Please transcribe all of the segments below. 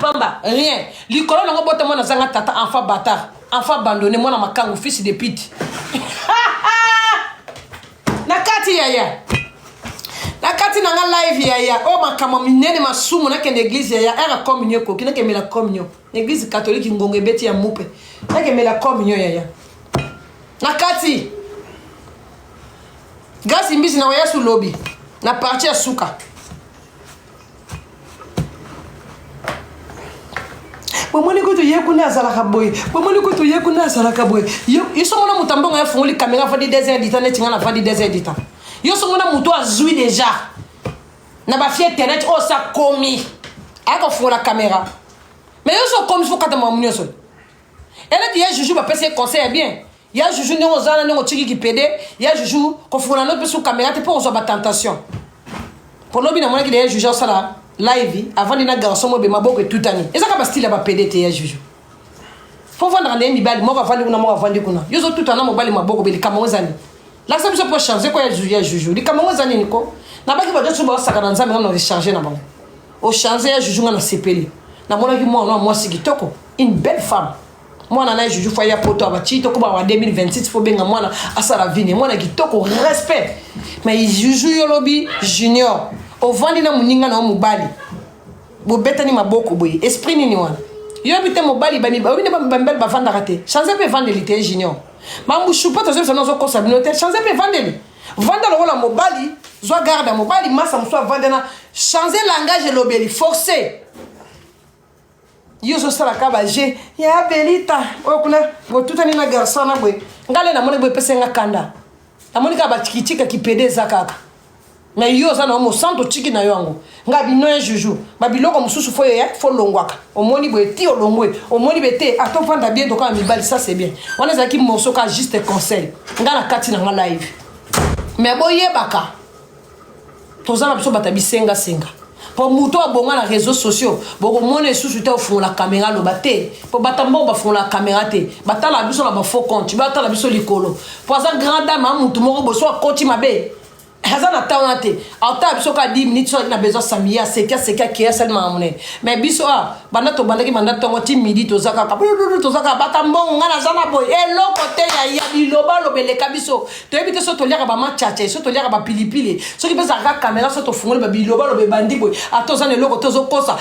pamba, rien. L'icône n'a pas de zanga tata, enfant bâtard, enfant abandonné, moi, ma kango, fils de pute. Nakati yaya. Nakati nanga live yaya. Oh, ma kamamine, ma soumou, n'a qu'une église yaya. Elle a communion, qui n'a qu'une la communion. L'église catholique, une gongue bêti à moupe. N'a qu'une la communion yaya. Nakati. Gas imbisi na waya sous lobby. Na parti à souka. Pomoni ko to yekuna azalaka boy. Pomoni ko to yekuna azalaka boy. Yo iso mona mutambonga ya fungoli caméra fa di désert d'ita net ngana fa di désert d'ita. Yo so mona muto azui déjà. Na ba fi internet o sa komi. Ako fungola caméra. Mais yo so komi fo kata mamunyo so. Elle dit ya juju ba pese conseil bien. Ya juju ne ozana ne otiki ki pede, ya juju ko fungola no pe sous caméra te pour ozo ba tentation. Pour lobi na mona ki de juju ça là. Live avant de na garçon mo be maboko tout année eza ka ba style ba PDT ya juju faut vendre les mibali mo ka vendre kuna mo ka vendre kuna yo zo tout année mo bali maboko be li kamozani la ça peut changer quoi ya juju li kamozani niko na ba ki ba jotu ba saka na nzambe na recharger na bango o changer ya juju na sepeli na mona ki moi si kitoko une belle femme moi na juju fa ya poto ba ti to ko ba 2026 faut benga moi na asala vini moi na kitoko respect mais juju yo lobi junior o vandi na muninga na mobali bo betani maboko boy esprit nini wana yo bité mobali ba mi ba wine ba mbel ba vanda raté changer pe vendre lité junior mambu choupa to zo ko sabinote changer pe vendre vanda lo la mobali zo garde mobali massa mso vendre na changer langage lobeli forcer yo zo sala ka ba je ya belita o kuna bo tutani na garçon na boy ngale na mona boy pese nga kanda na monika ba tikitika ki pede zakaka. Mais yo ça na mo santo tiki na yo ango nga bino ya juju ba biloko mususu fo ya fo longwaka omoni boye ti olongwe omoni bete ato fanda bien to ka mi bali ça c'est bien on est aki morceau ka juste conseil nga na kati na nga live mais boye baka to za na biso bata bisenga senga pour muto abonga na réseaux sociaux boko mona susu te ofunga la caméra lo baté pour batambo ba funga la caméra te batala biso na ba faux compte batala biso likolo pour ça grand dame amuntu moko bo so akoti mabe hazana tawnate auta biso ka 10 minutes na besoin samia seka qui est seulement amone mais biso banda to banda ki banda to ngoti midi to zaka batambo ngana zana boy eloko te ya biloba lobeleka biso to ebite so to liaka ba machache so to liaka ba pilipili so ki pesa ka camera so to fungole ba biloba lobe bandi boy atozana eloko to zo kosa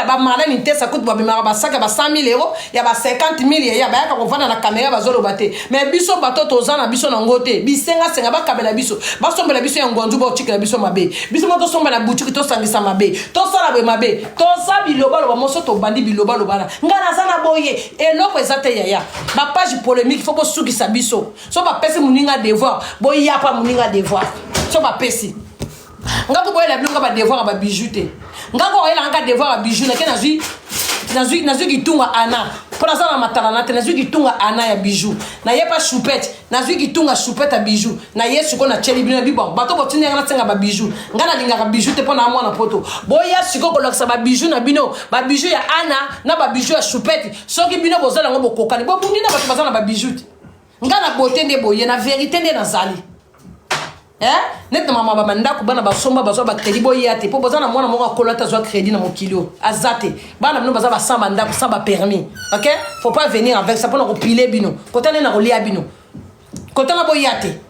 ba mala ni tesa kutu ba bimara ba saka ba 100,000 euros ya ba 50,000 ya ba ka ko vana na camera ba zolo bate mais biso bato to zana biso na ngote bisenga senga ba la biso ba somba la biso ya ngwanzu ba chika la biso mabe biso mo to somba na boutique to sangisa mabe to sala be mabe to sa biloba lo moso to bandi biloba lo bana ngana sana boye eloko ezate yaya ba page polémique faut ko sukisa biso so ba pesi muninga devoir boye ya pa muninga devoir so ba pesi ngako boye la bilonga ba devoir ba bijouter ngako ela ngaka devoir ba bijou na ke nazui kitunga ana pour ça na matala na nazui kitunga ana ya bijou na ye pa choupette nazui kitunga choupette à bijou na yesu ko na cheli bino bibo bato botini ngana tsenga ba bijou ngana linga bijou te pona mwana poto boya siko ko loksa ba bijou na bino ba bijou ya ana na ba bijou ya choupette soki bino bozala ngo bokokani bo bundi na bato bazana ba bijou ngana bote nde boye na vérité nde nazali net na mama ba mandako bana ba somba bazo ba crédit boyate po bozana mwana moko akolata zo crédit na mokilio azate bana bino baza ba samba ndako samba permis OK faut pas venir avec ça pour na kopiler bino kotana na kolia bino kotana boyate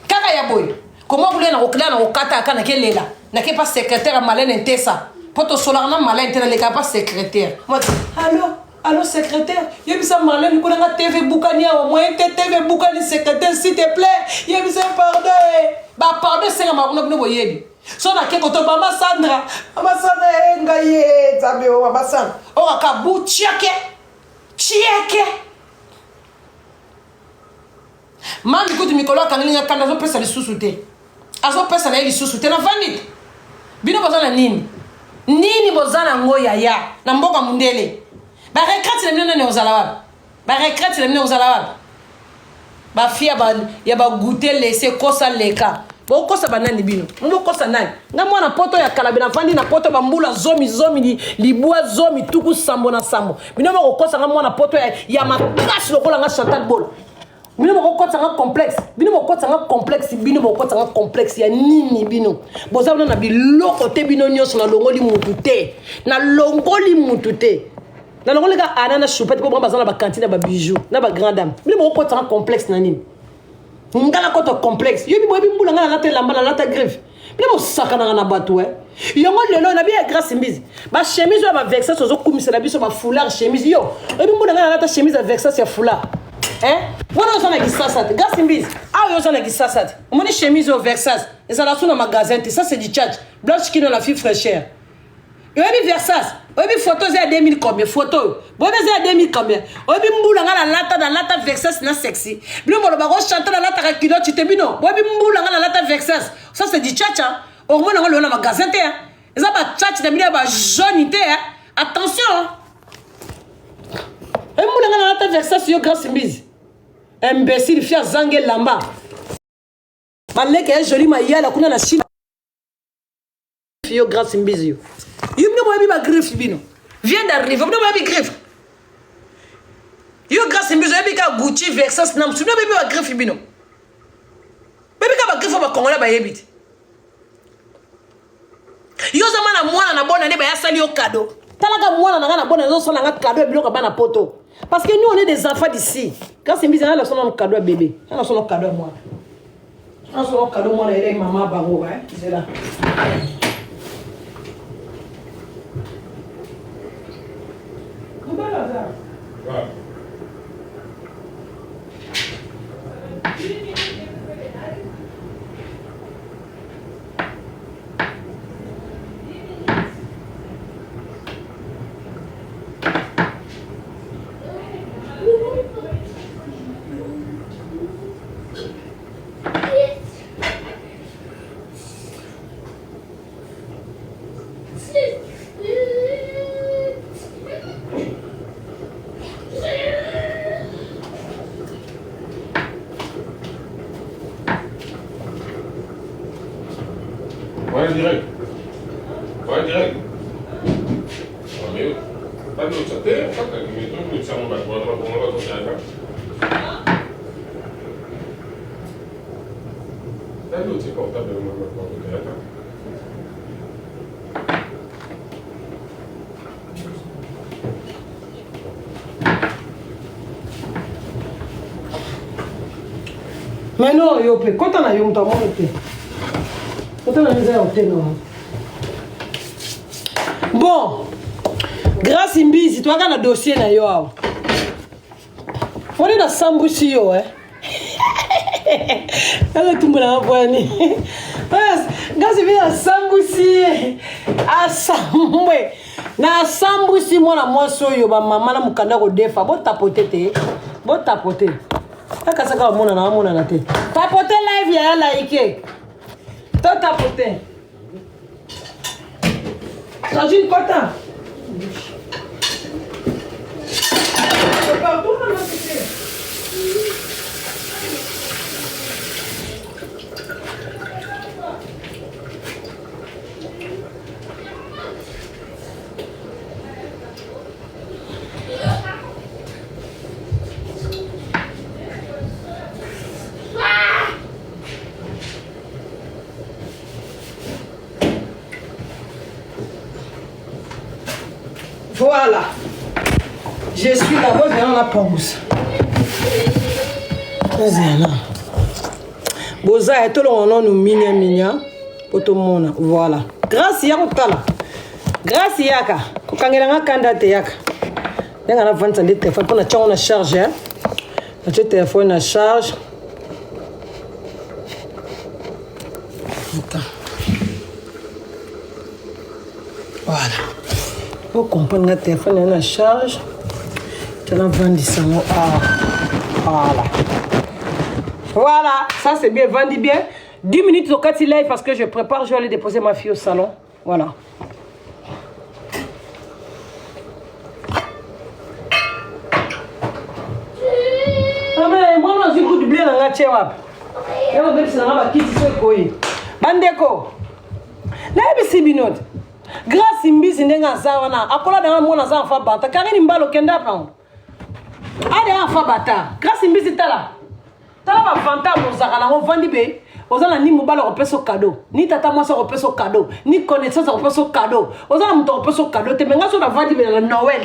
kaka ya boy comment vous na kokla na kokata kana kelela na ke pas secrétaire malene ntesa poto solarna malene tena le ka pas secrétaire allô secrétaire yebisa malene ko na TV bukani au moins TV bukani secrétaire s'il te plaît yebisa pardon ba pardon c'est ma no boyebi so na ke ko to mama Sandra ngaye tabe o mama Sandra o akabu chieke mami ko mikolo kanlinga kanda zo pesa lisusu te azo pesa na lisusu te na vanit bino bazana nini bozana ngoya ya na mboka mundele ba rekrati la mino ne ozalawa ba rekrati la mino ozalawa ba fia ba ya ba goûter laisser kosa leka bo kosa banani bino mbo kosa nani nga mwana poto ya kalabina fandi na poto bambula zomi libua zomi tuku sambo na sambo bino ba kosa nga mwana poto ya makasi lokola nga Chantal Bol bino bokota nga complexe bino bokota nga complexe bino bokota nga complexe ya nini bino boza na biloko te bino nyonso na longoli mutu te na longoli mutu te na longoli ka ana na choupette pour baza na ba cantine ba bijoux na ba grande dame bino bokota nga complexe na nini ngala koto complexe yo bibo bimbula nga na lata lamba na lata griffe bino bosakana na bato yongo lelo na bien grâce mbizi ba chemise ba vexa sozo kumisa na biso ba foulard chemise yo bimbula nga na lata chemise ya vexa ya foulard voilà on a qui ça Gassimbis ah on a qui ça on a chemise au Versace et ça là sur le magasin ça c'est du tchatch blanche qui dans la fille fraîcheur et puis Versace et puis photo c'est à 2000 combien photo bon c'est à 2000 combien et puis mboula nga la lata Versace na sexy bleu mo ba chanter la lata culotte tu te bino et puis mboula nga la lata Versace ça c'est du tchatch au moins on a le magasin té et ça ba tchatch de bino ba jaune té attention et mboula nga la lata Versace yo Gassimbis imbécile fia zange lamba maleke est joli mayala kuna na chine fio grâce mbizio yimno mo ba griffe bino vient d'arriver no ba griffe yo grâce mbizio bi ka Gucci Versace nam su no ba griffe bino bébé ka ba griffe ba kongola ba yebiti yo zamana mwana na bona ne ba ya sali yo cadeau talaka mwana na bona zo sala nga cadeau biloko bana poto. Parce que nous, on est des enfants d'ici. Quand c'est mis là, on a un cadeau à bébé. On a un cadeau à moi. On a un cadeau à moi, et maman, Bango, hein. C'est là. Comment ça? Ouais, direct. Ouais, direct. Mais pas de l'autre côté, en fait, mais donc, nous sommes en bas, on va continuer à faire. L'autre, c'est portable, on va continuer à faire. Mais non, yo pe, quand on a yo mta mo pe. Quand on a mis à hôtel non. Bon. Grâce Mbizi, toi quand le dossier na yo. On est dans Sambusi yo Alors tout le monde a envoyé. Grâce Mbizi à Sambusi. À Sambwe. Na Sambusi moi na moi soyo ba maman na mukanda ko defa bo tapoter te. Bo tapoter. Akasaka mona na te. Tapoter live ya like. To tapoter. Change une cota. Voilà. Je suis d'abord dans la pause. Boza et tout le monde nous minia pour tout le monde. Voilà. Grâce à Otala. Grâce à Yaka. Kokangela kandate Yaka. Nenga na vente de téléphone pour na on a charge. Le téléphone à charge. Voilà. Vous comprenez le téléphone est en charge. Tu l'as vendu ça. Voilà. Voilà, ça c'est bien, vendu bien. 10 minutes au cas live parce que je prépare, je vais aller déposer ma fille au salon. Voilà. Ah mais moi je suis coup de blé dans la tchéwap. Et on va faire ça qui se fait Bandeko. Là il binot. Grâce Mbizi ndenga zawana. Akola dans mon azan fa bata. Karine mbalo kenda pa. Allez en fa bata. Grâce Mbizi tala. tala ba vanta mozaka na vandi be ozana ni mobala ko peso cadeau ni tata mwasa ko peso cadeau ni connaissance ko peso cadeau ozana muto ko peso cadeau te menga so na vandi be na Noël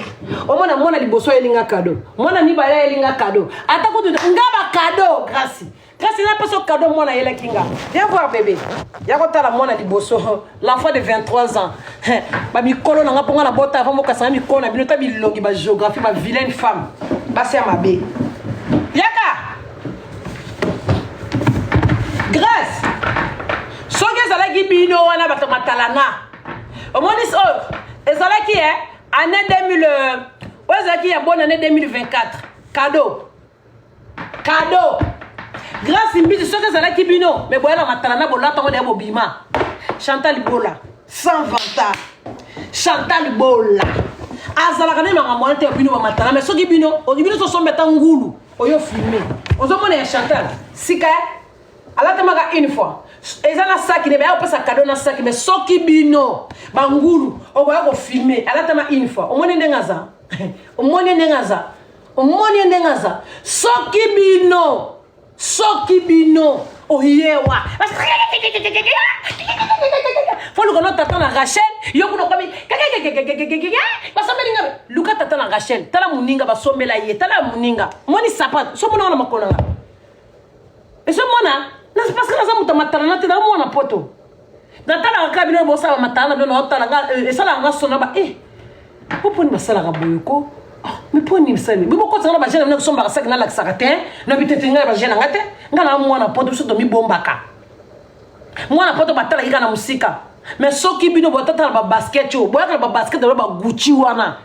omona mona liboso elinga cadeau mona ni bala elinga cadeau ata ko ngaba cadeau grâce na peso cadeau mona yela kinga viens voir bébé ya ko tala mona liboso l'enfant de 23 ans ba mikolo na ngaponga na bota avant mokasa mikolo na binota bilongi ba géographie ba vilaine femme ba c'est mabe yaka grâce soki ezalaki bino wana bato matalanga omoni ezalaki année 2000 oyo ezalaki ya bonne année 2024 cadeau grâce mbisi soki ezalaki bino me boyana matalanga bolatango deya bobima Chantal Bola sans vanta Chantal Bola azalaka ne makambo wana te bino bamatala mais soki bino sosombeta ngulu oyo filmé ozomona ya Chantal sika alatamaka une fois ezana saki ne ba pesa cadeau na saki mais soki bino bangulu oboya ko filmer alatama une fois omoni ndengaza soki bino oyewa faut le tata na Rachel yokuno komi basomelinga luka tata na Rachel tala muninga basomela ye tala muninga moni sapato so mona na makonanga eso mona na parce que naza muta matala na te na mona poto na tala ka bino bo sa matala bino na tala nga esala nga sona ba poponi basala ka boyoko mais poni misali bibo ko tsana ba jena na kusomba ka sakina la sakate na bitete nga ba jena ngate nga na mona poto so to mi bombaka mwana poto batala ika na musika mais soki bino botata ba basket yo boyaka ba basket ba Gucci wana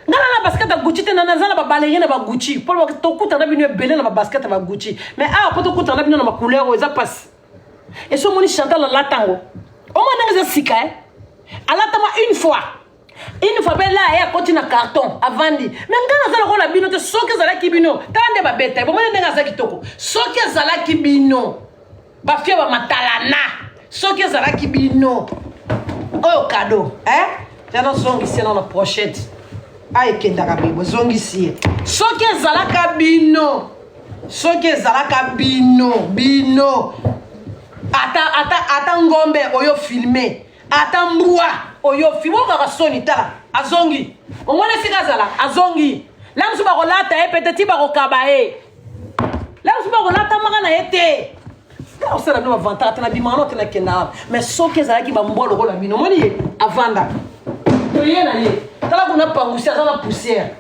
ngana na basket ba Gucci te na zala ba balerine ba Gucci pour to kuta na bino belé na ba basket ba Gucci mais poto kuta na bino na ma couleur eza passe et so moni Chantal la tango o mona nga sika alatama une fois ben là ya continue na carton avandi mais ngana zala ko na bino te soki zala ki bino tande ba beta bo mona nga za kitoko soki zala ki bino ba fia ba matalana soki ezalaki bino oyo cadeau jana zongisi na pochette ekendaka bibo zongisi soki ezalaka bino ata ngombe oyo filme ata mbwa oyo filme okaka soni tala azongi omona esika azala azongi la mosu bakolata ye peut-être bakokaba ye la mosu bakolata maka na ye te on sera nous avantage tena bimano tena kenda mais soki ezalaki bambolo kola bino moni avanda to yena ye tala kuna pangusia zana poussière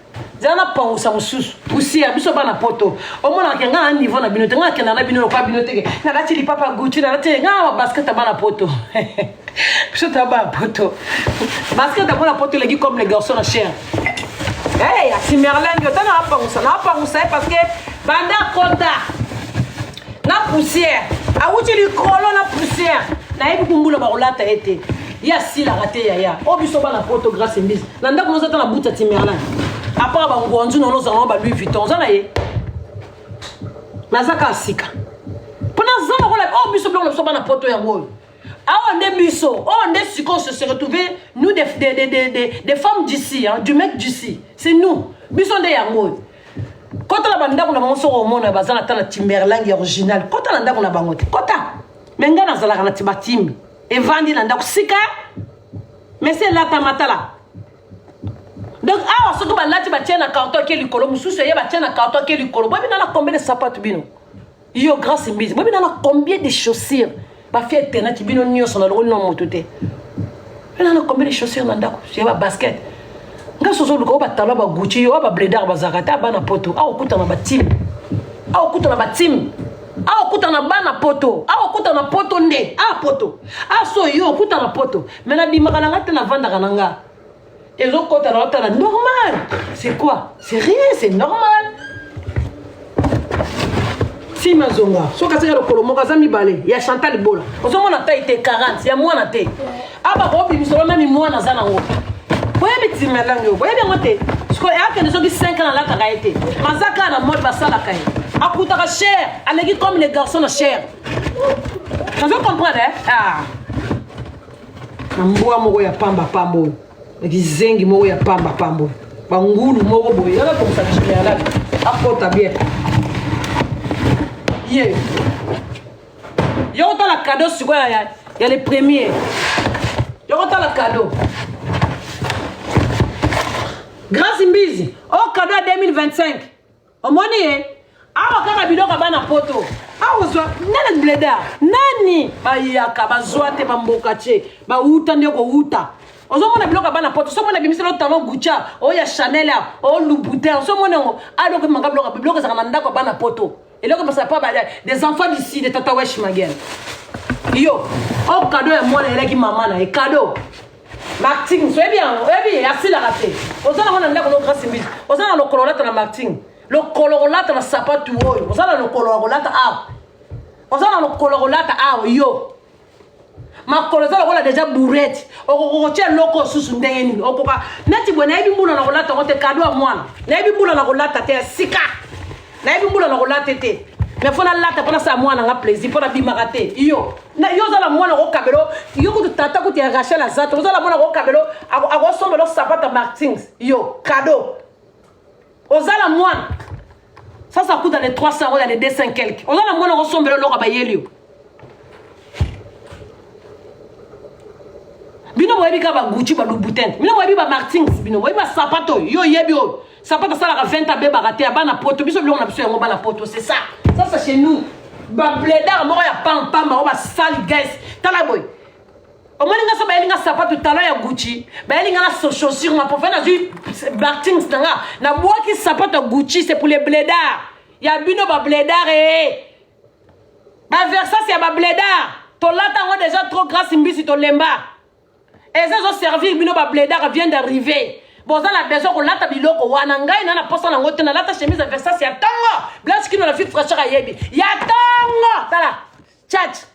zana pangusa mususu poussière biso bana poto omona kenga na niveau na bino tenga kenda na bino kwa bino teke na lati li papa Gucci na lati nga basket bana poto biso taba poto basket bana poto legi comme les garçons na chien si Merlin yo tana pangusa parce que banda kota na poussière awuti likolo na poussière na yebi kumbula bakolata ete ya sila rate ya obiso bana poto grâce mbisi na ndako nozata na buta Timerlan apara bangonzu nono zanga ba Louis Vuitton zana ye nazaka sika pona zana kola obiso bana poto ya boy on est biso on est siko se retrouver nous des femmes d'ici du mec d'ici c'est nous biso de ya boy kota la banda kuna monso ko mona bazana tana Timberland original kota la ndako na bangote kota menga na zala kana tibatim e vandi na ndako sika mais c'est là tamatala donc ce que ba lati ba tiena carton ke likolo mususu ye ba tiena carton ke likolo bobi na combien de sapatos bino yo grâce mbisi bobi na combien de chaussures ba fait tena tibino nyoso na lo no motote na combien de chaussures na ndako c'est ba basket nga soso luko ba tala ba Gucci yo ba bledar ba zakata bana poto okuta na ba team okuta na ba team okuta na bana poto okuta na poto nde poto so yo okuta na poto mais na bimaka na ngata na vanda kananga ezo kota na otala normal c'est quoi c'est rien c'est normal si mazonga so ka seka lokolo moka za mibale ya Chantal Bola ozomona taille 40 ya mwana te ko bimisolo même mwana za nango boye biti melango boye bien ngote sko ya ke nzoki 5 ans la ka été mazaka na mode basala kai akuta cher alegi comme les garçons na cher vous comprenez mbwa moko ya pamba pambo ekizengi moko ya pamba pambo bangulu moko boye yala comme ça je la apota bien Yeah. Yo autant la cadeau sur quoi il y a les premiers. Yo autant la cadeau. Grâce Mbizi. Oh cadeau à 2025. Au moins awa kaka biloko bana poto awa zwa nana bleda nani bayaka bazwa te bamboka tie ba uta ndeko uta ozomona biloko bana poto somona bimiselo talon Gucci o ya Chanel o Louboutin somona ngo aloko manga biloko za ndako bana poto eloko parce pas des enfants d'ici de tata wesh magel yo o cadeau ya mwana eleki mama na e cadeau Martin so bien asila raté ozana mona ndako no grâce Mbizi ozana lo colorate na Martin le colorolata na sapatu oyo ozala le colorolata ozala le colorolata yo makoloza lokola déjà bourrette okokotia loko susu ndenge nini okoka neti bwe nayebi mbula na kolata ngote kado ya mwana nayebi mbula na kolata te sika nayebi mbula na kolata te mais fona lata pona sa mwana nga plaisir pona bimaka te yo ozala mwana okabelo yo kutu tata kuti ya Rachel Azato ozala mwana okabelo akosombelo sapata Martins yo cadeau ozala mwana ça coûte dans les 300 euros dans les 200 quelques ozala mwana okosombelo loka bayelio bino boyebi ka ba Gucci ba Louboutin bino boyebi ba Martins bino boyebi ba sapato yo yebi yo sapato ça la 20 abe baraté bana poto biso biloko na biso yango bana poto c'est ça c'est chez nous ba blédard moko ya pam ba sale guys tala boy au moins nga saba elinga sapato talon ya Gucci ba elinga na chaussure ma pour faire na Martins na boaki sapato Gucci c'est pour les blédards ya bino ba blédard ba Versace ya ba blédard to lata ngo déjà trop grâce Mbizi to lemba et ça ont servi bino ba blédard vient d'arriver bon ça la besoin ko lata biloko wana ngai na posa na ngote na lata chemise Versace ya tango blanche kino na fit fraîcheur yebi ya tango tala chat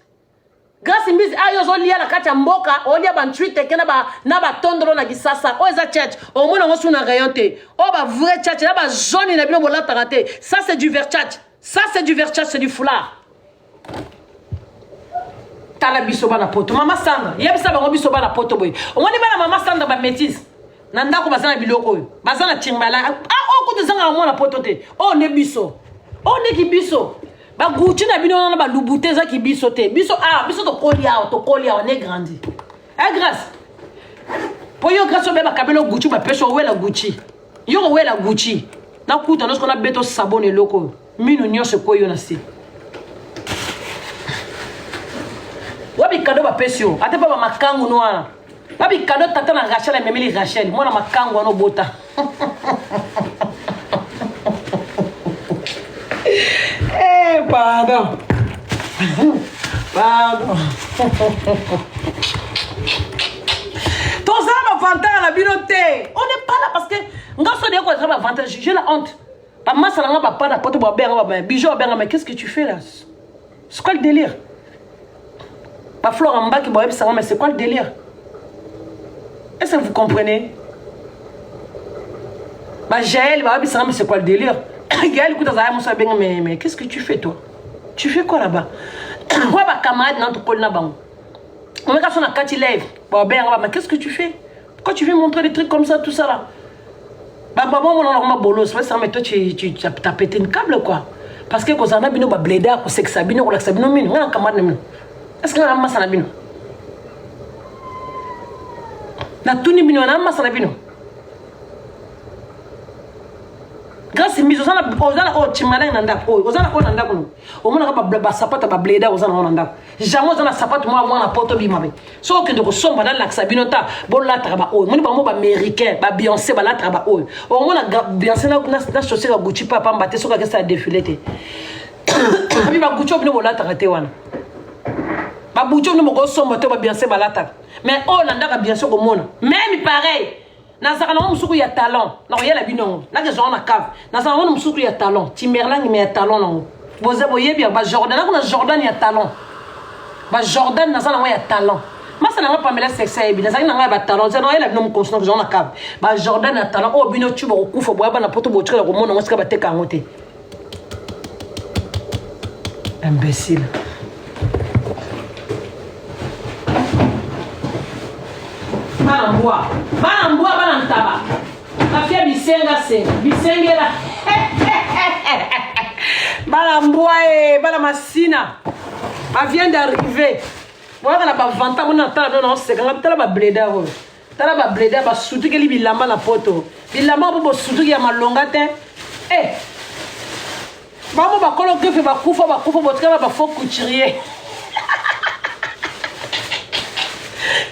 grâce Mbizi ayo zo lia la kati ya mboka olia ba ntwite kena ba na ba tondolo na gisasa o eza church o mona ngo suna rayon te o ba vrai church na ba jaune na bino bolata raté ça c'est du Versace ça c'est du Versace c'est du foulard tala biso bana poto mama Sandra yebisa bango biso bana poto boy omoni bana mama Sandra ba métis na ndako bazana biloko yo bazana timbala o ko tezanga mwana poto te o ne biso o ne ki biso ba Gucci na bino na ba Louboutin za ki biso te biso biso to kolia on est grandi grâce po yo grâce o be ba kabelo Gucci ba peso wela Gucci yo wela Gucci na kuta no skona beto sabone loko minu nyose ko yo na si wabi kado ba pesio ate pa ba makangu no wana wabi kado tata na Rachel memeli Rachel mona makangu ano bota pardon ton ça ma fantara la binoté on n'est pas là parce que ngaso de ko ça va avantage j'ai la honte pas massa nga ba pas poto ba benga ba bijou benga mais qu'est-ce que tu fais là c'est quoi le délire pas Flore en bas qui boit ça mais c'est quoi le délire est-ce que vous comprenez bah Jaël bah ça mais c'est quoi le délire Gaël écoute ça mon benga mais qu'est-ce que tu fais toi tu fais quoi là-bas ouais bah camarade nan to kolna bango on met son akati live bah benga mais qu'est-ce que tu fais pourquoi tu viens montrer des trucs comme ça tout ça là bah bon on a bolos ouais ça mais toi tu as pété une câble quoi parce que quand on a bino ba blédard ko sexa bino ko la sabino min ngana camarade min est-ce que on a massa na bino na tuni bino na massa na bino grâce Mbizi ozana o chimala na ndako ozana ko na ndako no omona ka ba sapata ba blédard ozana na ndako jamais ozana sapata moi na poto bi mabe so que de ko somba na laksa bino ta bolla ta ba o moni ba mo ba américain ba Beyoncé ba la ta ba o omona Beyoncé na chaussée ka Gucci papa mbate so ka ke sa défilé te abi ba Gucci bino bolla ta te wana ba Gucci no mo ko somba te ba Beyoncé ba la ta mais oh na ndaka Beyoncé ko mona même pareil na saka na musuku ya talent na ko yela bino na ke zona cave na saka na musuku ya talent Timberland mais ya talent non boze boyebi ba Jordan na Jordan ya talent ba Jordan na saka na ya talent masa na Pamela sexy bi na saka na ba talent zeno yela bino mu constant zona cave ba Jordan ya talent o bino tuba ko kufa boya na poto bo tshela ko mona ngosika ba teka ngote imbécile Banambua banantaba Kafia bisenga se bisengela Balamboye, Balamassina. Elle vient d'arriver. Moi, on a pas 20 ans, on a non, c'est quand même la bléda. Tala ba bléda, ba surtout que li lamba na poto. Bilamba bo surtout ya malonga te. Eh. Maman ba kolo que fait ba kufa botka ba faux couturier.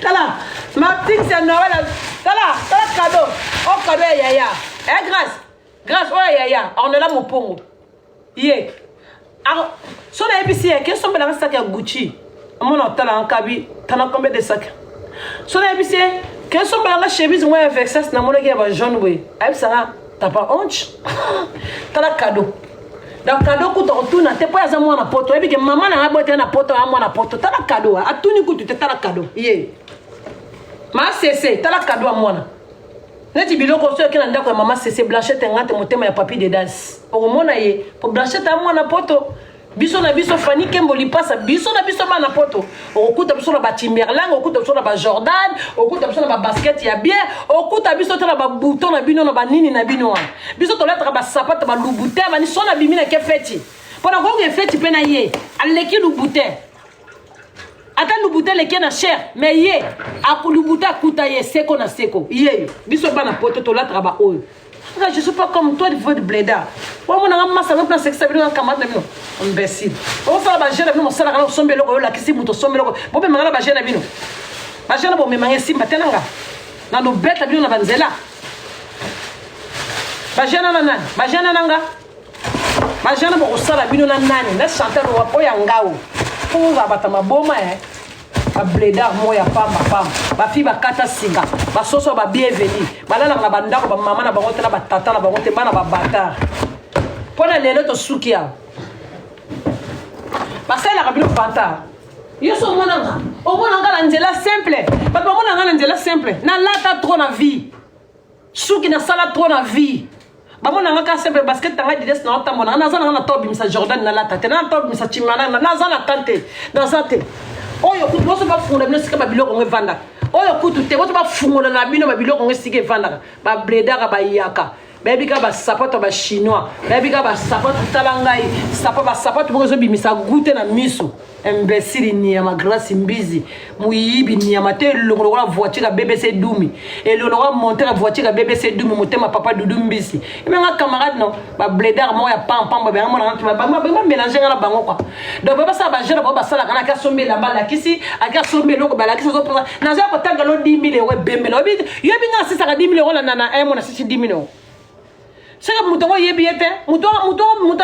Tala, ma petite c'est Noël. Tala cadeau. Oh cadeau yaya. Eh grâce oh yaya. On est là mon pongo. Yé. Alors, son épicier, qu'est-ce que c'est sac à Gucci? Mon tala en kabi, t'en as combien de sacs? Son épicier, qu'est-ce que c'est la chemise moi avec ça, c'est mon gars jaune oui. Aïe ça, t'as pas honte? T'as la cadeau. Dans cadeau que tu retournes, t'es pas à moi na poto. Et puis que maman n'a pas été na poto, à moi na poto. T'as la cadeau. À tout niveau tu t'as la cadeau. Yé. Ma cessé, t'as la cadeau à moi na. Neti biloko so kena ndako maman cessé Blanchette ngate motema ya papi de das. Au mona ye, pour Blanchette à moi na poto. Biso na biso Fanny Kemboli passa biso na biso na poto. Okuta biso na ba Timberland, okuta biso na ba Jordan, okuta biso na ba basket ya bien, okuta biso na ba bouton na bino na ba nini na bino. Biso to lettre ba sapate ba lubuté ba ni sona bimina ke feti. Pona ko nge feti pe na ye, aleki lubuté. Ata lubuté leki na cher, mais ye akulubuté akuta ye seko na seko. Ye biso ba na poto to lettre ba oyo. Je ne suis pas comme toi, il faut de bléda. Moi, je suis un peu plus sexy, imbécile. On va faire la jeune, on va faire la sombre, la kissi, on va faire la jeune, la jeune, on va faire la simba, tenanga. Dans nos bêtes, on va faire la jeune, la jeune, la jeune, on va faire la bino, la chanter, on va faire la ngao. On va faire la boma, ba bléda moya pamba ba fi ba kata singa ba soso ba bienvenue balala na bandako ba mama na bango te na ba tata na bango te bana ba bata pona lelo to sukia basela ka bilo fanta yo so mona nga nzela simple ba mona nga nzela simple na lata trop na vie suki na sala trop na vie ba mona nga ka simple basket tanga dides na ota mona na zana na tobi misa Jordan na lata te na tobi misa Chimana na zana kante na zate oyo kutu boso ba funda bino sika ba biloko nge vanda oyo kutu te boso ba fungola na bino ba biloko nge sika vanda ba bledaka ba yaka baby ka ba sapato ba chinois baby ka ba sapato talangai sapato ba sapato bozo bimisa goûter na miso imbécile ni ya magrasi mbizi muyibi ni ya mate longo la voiture ka BBC Dumi et le longo monter la voiture ka BBC Dumi motema papa Dudu mbisi et même camarade non ba bledar mo ya pam ba mo na ba mélanger na bango quoi donc ba ça ba jeune ba sala kana ka somber la bala kisi aka somber loko bala kisi zo na za ko tanga lo 10 000 euros bembelo yobi nga sisa ka 10 000 euros na un mois na 10 000 euros. C'est que mouton yebi était mouton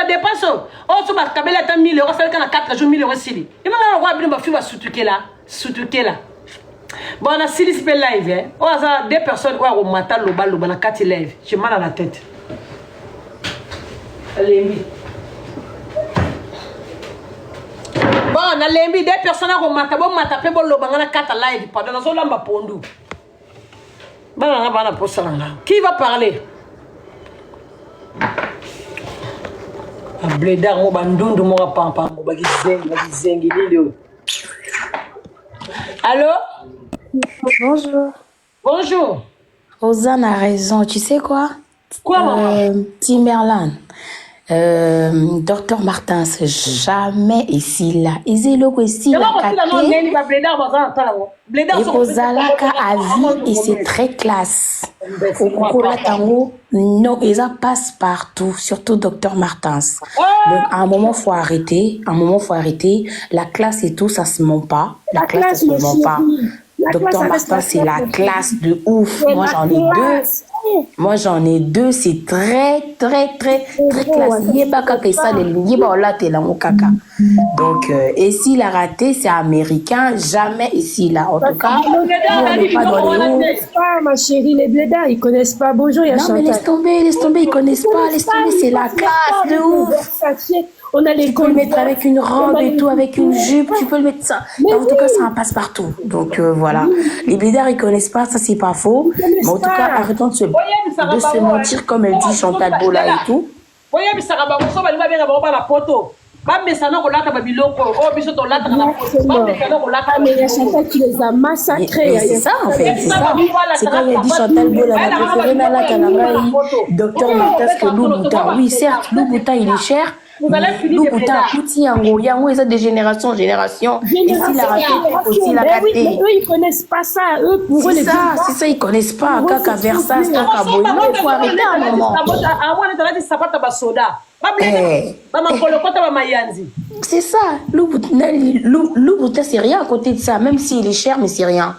dépasse oh so ba kabela ta 1000 euros ça kana 4 jours 1000 euros sili il m'a roi bien ba fi ba sutuke là bon on a sili spell live hein oh ça deux personnes au matin loba na 4 live j'ai mal à la tête lembi bon na lembi deux personnes au matin bon matin pe bon loba na 4 live pendant na so lamba pondu bana posalanga qui va parler blédard mo bandundu mo pampa mo bagizengi lilo. Allô? Bonjour. Rosanne a raison, tu sais quoi? Quoi maman? Timberland. Docteur Martins, jamais ici là. Ici le ici la et Kozalaka à vie et c'est très classe. Au Coca Tango, non, ils passent partout, surtout Docteur Martins. Donc à un moment faut arrêter, La classe et tout ça se ment pas. La classe ça se ment pas. Docteur Martins c'est la classe de ouf. Moi j'en ai deux, c'est très classe. Donc ici la raté c'est américain, jamais ici là. En tout cas, on n'est pas dans les hauts. Pas ma chérie, les blédards ils connaissent pas. Bonjour, il y a non mais laisse tomber, ils connaissent pas. Laisse tomber, c'est la classe de ouf. On a les tu peux le mettre avec une robe et tout, avec une jupe, tu peux le mettre ça. En tout cas, ça passe partout. Donc voilà. Les blédards, ils connaissent pas, ça c'est pas faux. Mais en tout cas, arrêtons de se mentir comme elle dit Chantal Bola et tout. Mais il y a Chantal qui les a massacrés. C'est ça en fait, c'est ça. C'est quand elle dit Chantal Bola, ma préférée, Docteur Martins que Louboutin. Oui, certes, Louboutin il est cher. Vous allez finir de Louboutin, Kouti, Yango, ils ont de génération en génération. Ici, la raté, aussi la mais oui, mais raté. eux, ils connaissent pas ça. Eux, pour eux, C'est les ça, ils connaissent pas. Kaka Versace, Kaka Boy. Il faut arrêter un moment. C'est ça. Louboutin, c'est rien à côté de ça. Même s'il est cher, mais c'est rien.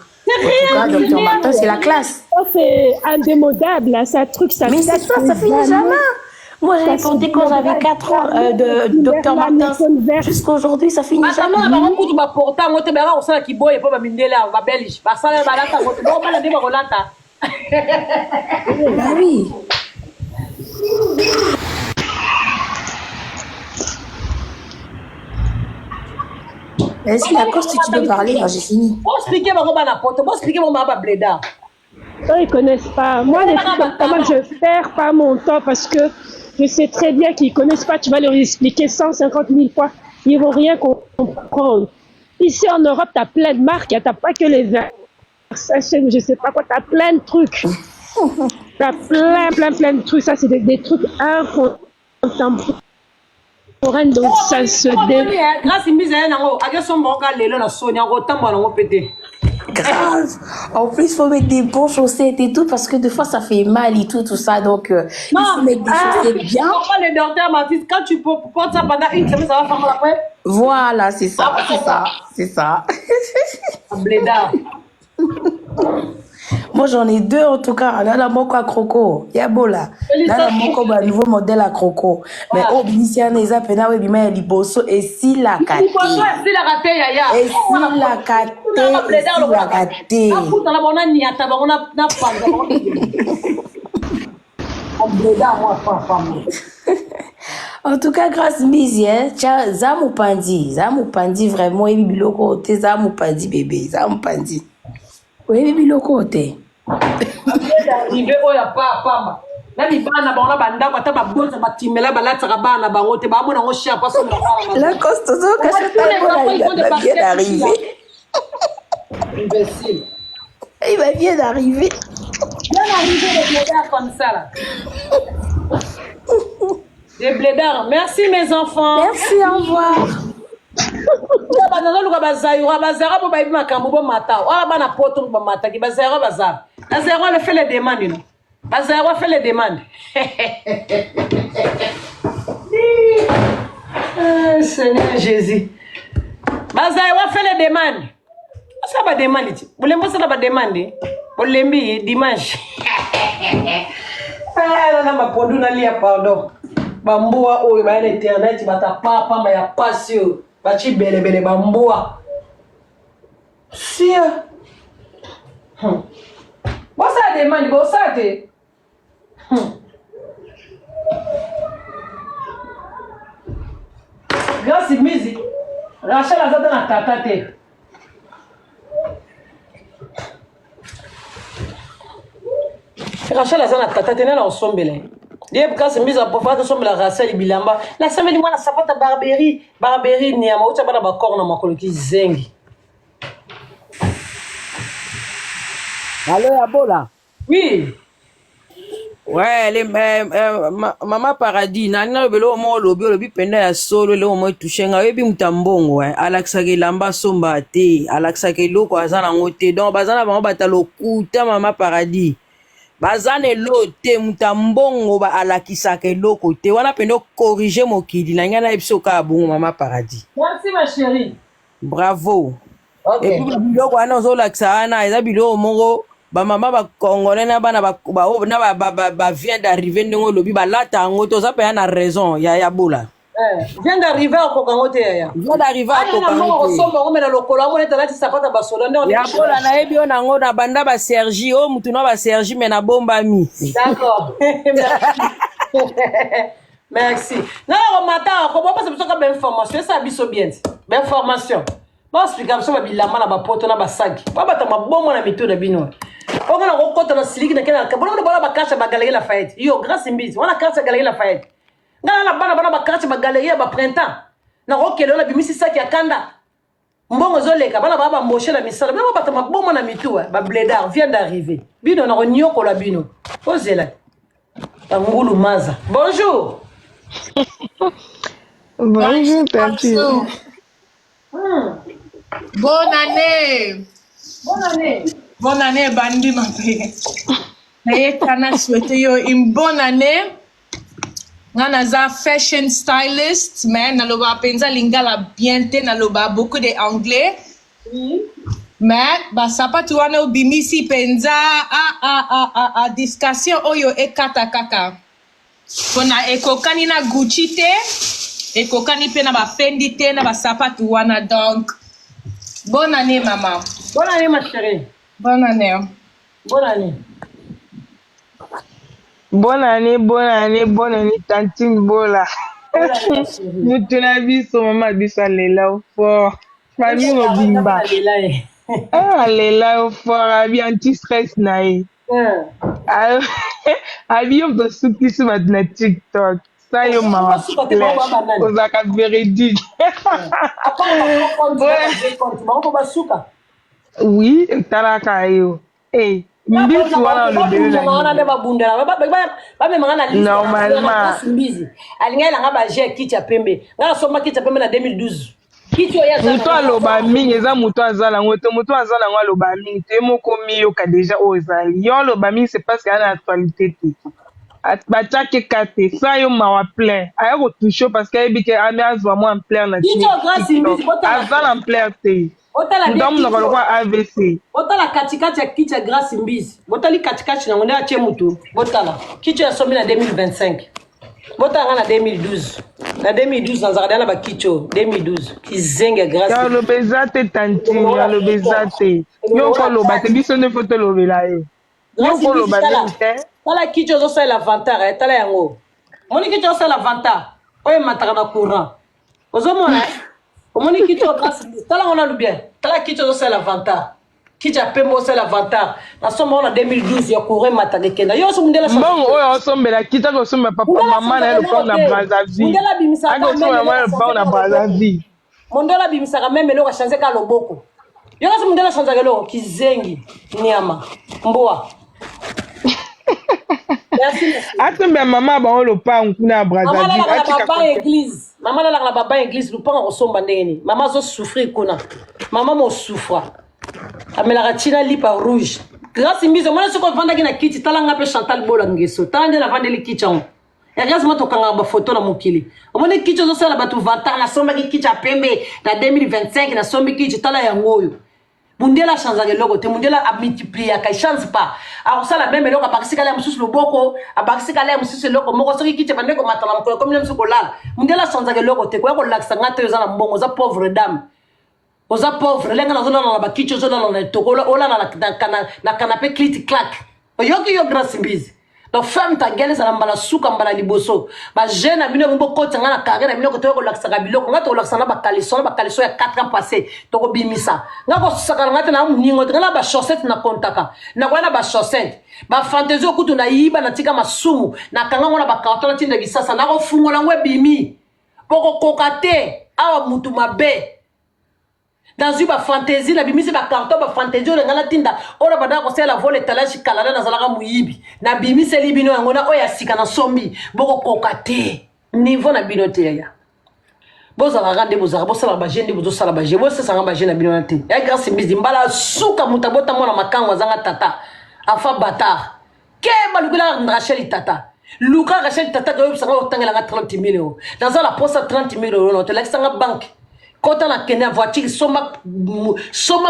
En tout cas, Dr Martin, c'est la classe. C'est indémodable, là. C'est un truc, ça. Mais c'est ça finit jamais. Moi, j'avais porté quand j'avais 4 ans de Dr Martin. Jusqu'à aujourd'hui, ça finit jamais. Bah oui. Vas-y, d'accord, si tu veux parler, là, j'ai fini. Eux, ils connaissent pas. Moi, les trucs comme ça, moi, je perds pas mon temps parce que je sais très bien qu'ils connaissent pas. Tu vas leur expliquer 150 000 fois. Ils vont rien comprendre. Ici, en Europe, t'as plein de marques. T'as pas que les Versace, je sais pas quoi. T'as plein de trucs. T'as plein de trucs. Ça, c'est des trucs incontemporains. Donc, ça se Grave. En plus, il faut mettre des bons chaussettes et tout parce que des fois, ça fait mal et tout ça. Donc, il faut mettre des chaussettes bien. Quand tu portes ça pendant une semaine, ça va faire mal après. Voilà, c'est ça. Blédard. Moi, j'en ai 2 en tout cas. Là, la moko à croco. Il y a beau là. Là, la moko, bah, nouveau modèle à croco. Mais au Binicia, les apena, oui, mais il bosso et si la kate. Et si la kate. En tout cas, grâce Mizi, tiens, Zamoupandi vraiment, il biloko te Zamoupandi bébé, Zamoupandi. Oui, il biloko te. La coste, il va bien d'arriver. Les blédards comme ça là. Des blédards. Merci mes enfants. Merci, au revoir. Fait les demandes. Bazara fait les demandes. Seigneur Jésus. Bazara fait les demandes. Ça va demander. Vous l'aimez ça va demander. Vous l'aimez dimanche. Ah là ma podu na lia pardon. Bamboa oyo ba internet bata papa ma ya pasio. Ba chi bele bamboa. Sia. Bon ça demande bon ça te. Grâce musique. Rachel a zata na tata te. Rachel a zata na tata te na ensemble. Dieu grâce mise à pouvoir que somme la Rachel bilamba. La semaine moi na sapata barberie ni ama ucha bana bakor na makoloki zengi. Allô, Abola? Oui. Ouais, Maman Paradis, nana belo mo lobi penda ya solo le mo touchenga yebi mutambongo alaksa ke lamba somba te alaksa ke loko azana ngote donc bazana bango batalo kuta Maman Paradis bazane lote mutambongo ba alakisa ke loko te wana pendo corriger mokidi na ngana ebiso ka bongo Maman Paradis. Merci ma chérie. Bravo. Okay. Et puis biloko wana zo laksa ana eza biloko mongo ba mama ba congolais na bana ba vient d'arriver ndongo lobi ba lata ngoto za pa na raison ya bola. Vient d'arriver au Kokangote ya. Vient d'arriver au Kokangote. Somba ngome na lokolo ngone talati sapata ba soda ndongo. Ya bola na yebi ona ngona banda ba Sergi o mutu no ba Sergi mais na bomba mi. D'accord. Merci. Non, on m'attend, on va passer pour ça comme information, ça biso bien. Ben formation. Bon explication ba bilama na ba poto na ba sagi. Ba bata mabombo na mito na bino. On a rencontré dans Siliki dans quel cas. Bon, on a caché ma galerie Lafayette. Yo, grâce Mbizi, on a caché galerie Lafayette. Dans la bana caché ma galerie ba printemps. Na rokelo na bimisi saki akanda. Mbongo zoleka bana ba moshe la misala. Ba bata mabombo na mito ba blédard vient d'arriver. Bino na nyoko la bino. Ozela. Ngulu maza. Bonjour. Bonjour, Tati. Bonne année. Bonne année, Bandi, ma fille. Mais Tana souhaite une bonne année. Nanaza fashion stylist, mais naloba penza lingala biente naloba beaucoup de anglais. Mais ba sapatu wana obimisi penza a discussion oyo ekata kaka. Kona ekokani na Gucci te, ekokani pe na ba Fendi te na ba sapatu wana donc. Bonne année maman. Bonne année ma chérie. Bonne année. Bonne année. Bonne année, Tantine Bola. Nous te la biso, maman biso alela au fort. Famille mobimba. Ah, alela au fort, abi anti-stress nae. Abi yom to suki su mat na TikTok. Ça yo mama. Ozaka véridique. Oui, talaka yo. Eh. Mbisi wana lobele na ngana ba bundela ba me ngana liste normalement mbizi alinga nga ba je kicha pembe ngana soma kicha pembe na 2012 kicho ya za muto aloba mingi eza muto azala ngoto muto azala ngo aloba mingi te moko miyoka déjà ozali yo aloba mingi c'est parce qu'il y a une actualité te batiake kate sa yo mawa plein aya kotouche parce que ayebi ke ami azwa mo en plein na azala en plein te Ndam na kwa AVC. Botala katikati ya kicha grâce mbizi. Botali katikati na ngone ache mutu. Botala. Kicho ya somi na 2025. Botala na 2012. Na 2012 na zakadana ba kicho 2012. Kizenge grâce. Ya lo bezate tantini, ya lo bezate. Yo ko lo bate biso ne foto lo belaye. Yo ko lo bate. Tala kicho zo sa la vantar, tala yango. Moni kicho sa la vantar. Oye mataka na courant. Ozomona Omoni kicho grâce tala on a bien tala kicho c'est l'avantage kicha pembo c'est l'avantage na somo na 2012 ya courir matake kenda yo so mundela so bon oyo osombela kita ko somba papa mama na le pont na Brazzaville mundela bimisa ka même le pont na Brazzaville mundela bimisa ka même lo changer ka loboko yo so mundela changer ka lo kizengi nyama mboa atembe mama ba lo pa nkuna Brazzaville Maman la baba église lu pas resomba ndeni maman zo souffrir kuna maman mo souffra amela ratina lipa rouge grâce mbizo mwana soko vanda kina kiti talanga pe Chantal Bola ngeso tande la vande li kichon ya grâce moto kanga ba photo na mukili omone kicho zo sala batu 20 ans na somba ki kicha pembe na 2025 na sombi kichi tala ya ngoyo Mundela chanza ke logo te mundela a multiplier ka chance pas alors ça la même logo abakisika la mususu loboko abakisika la mususu logo moko soki kite bande ko matala mko comme mususu kolala mundela chanza ke logo te ko ko laksa ngate yo za na mbongo za pauvre dame oza pauvre lenga na zona na bakicho zona na tokola ola na canapé clit clac oyoki yo grâce mbizi donc femme ta gueule ça mbala suka mbala liboso ba jeune abino mbo kota ngana carrière abino ko to ko laksa ka biloko ngato laksa na ba caleçon ya 4 ans passé to ko bimisa ngako sakala ngata na ningo ngana ba chaussette na kontaka na kwa na ba chaussette ba fantaisie okutu na yiba na tika masumu na kanga ngona ba carton tinda bisasa na ko fungola ngwe bimi poko kokate awa mutu mabe dans une fantaisie la bimisi ba carton ba fantaisie le ngala tinda ora bada ko sela vole talashi kalala na zalaka muyibi na bimisi libino ngona oya sika na sombi boko kokate niveau na binote ya boza la rande boza boza la ba jeune bozo sala ba je boza sanga ba jeune na binote ya grâce mbizi mbala suka mutabota mona makango zanga tata afa bata ke balukula Rachel tata Luka Rachel tata ko sanga otangela nga 30 000 euros dans la poste 30 000 euros no te la sanga banque quand on a kena voiture soma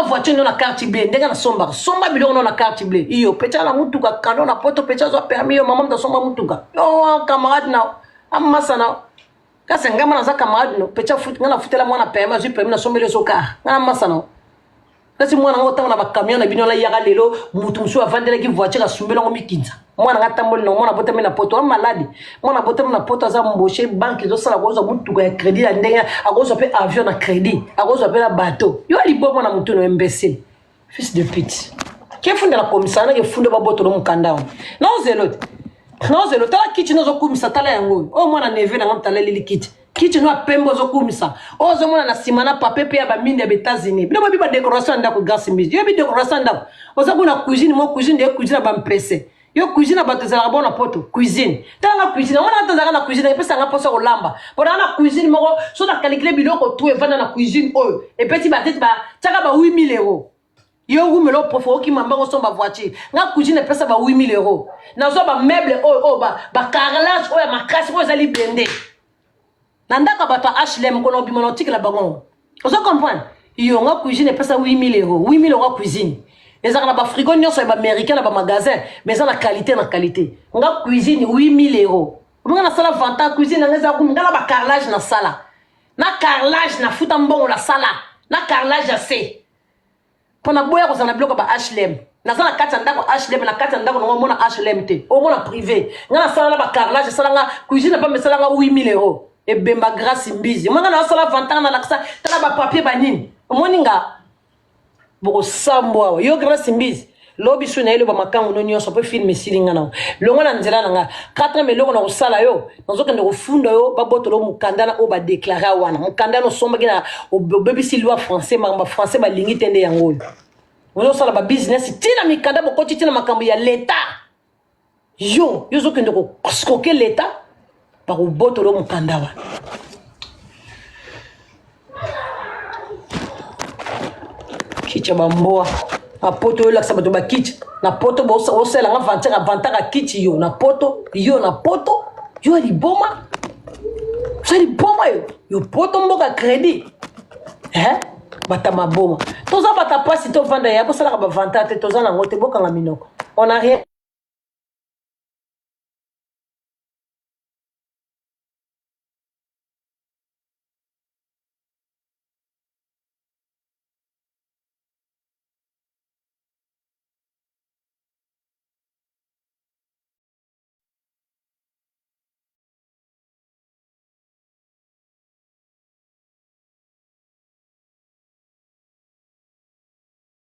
voiture no na carte bleue ndenga na somba biloko no na carte bleue iyo pecha la mutuka kando na poto pecha zo permis yo mama mta somba mutuka yo camarade na amasa na kasa ngama na za camarade no pecha foot ngana futela mwana permis zo permis na somba le soka ngana masa na kasi mwana ngo tanga na ba camion na bino la yaka lelo mutu musu avandela ki voiture asumbela ngo mikinza mwana ngatamboli no mwana botame na poto malade mwana botame na poto za mboshe banque zo sala ko zo mutuka ya crédit la ndenga akozo pe avion na crédit akozo pe na bateau yo alibo mwana mutu no imbécile fils de pute ke funda la komisana ke funda ba boto no mukanda non zelo tala kichi no zo kumisa tala yango o mwana neve na ngantala lili kichi kichi no apembo zo kumisa o zo mwana na simana papepe ya ba mine ya États-Unis bilo ba décoration ndako grâce mbizi yo bi décoration ndako o za kuna cuisine mo cuisine de cuisine ba mpese Yo cuisine bato ezalaka bon na poto cuisine tanga cuisine wana tazaka na cuisine epesa nga posa kolamba pona na cuisine moko so na calculer biloko tout evanda na cuisine oyo epeti batete ba taka ba 8000 euros yo ngumelo profo ki mamba ko somba voiture nga cuisine epesa ba 8000 euros na so ba meuble oyo ba carrelage oyo makasi ko ezali blendé na ndaka bato HLM ko no bimonotique la bango ozo comprendre yo nga cuisine epesa 8000 euros 8000 euros cuisine les gens na frigo nyonso ba américain na ba magasin mais ça na qualité nga cuisine 8000 euros nga na sala vanta cuisine nga za nga na ba carrelage na sala na carrelage na futa mbongo la sala na carrelage assez pona boya ko sana bloka ba HLM na sala kata ndako HLM na kata ndako ngo mona HLM te o mona privé nga na sala na ba carrelage sala nga cuisine pa mesala nga 8000 euros e bemba grâce mbizi nga na sala vanta na laksa tala ba papier banini moninga boko sambo yo grâce mbizi lobi suna ile ba makango no nyonso pe film silinga na longo na nzela nga 4 meloko na usala yo nazoka ndo funda yo ba botolo mukandana o ba déclarer wana mukandana somba kina o bébé si loi français ma français ba lingi tende yango yo sala ba business tina mikanda boko tina makambo ya l'état yo zoka ndo skoke l'état ba botolo mukandawa kicha bamboa na poto yo laksa bato ba kicha na poto bo osela nga vantaka kichi yo na poto yo liboma sali boma yo poto mboka crédit bata maboma toza bata pasi to vanda ya bosala ka ba vanta te toza na ngote boka nga minoko on a rien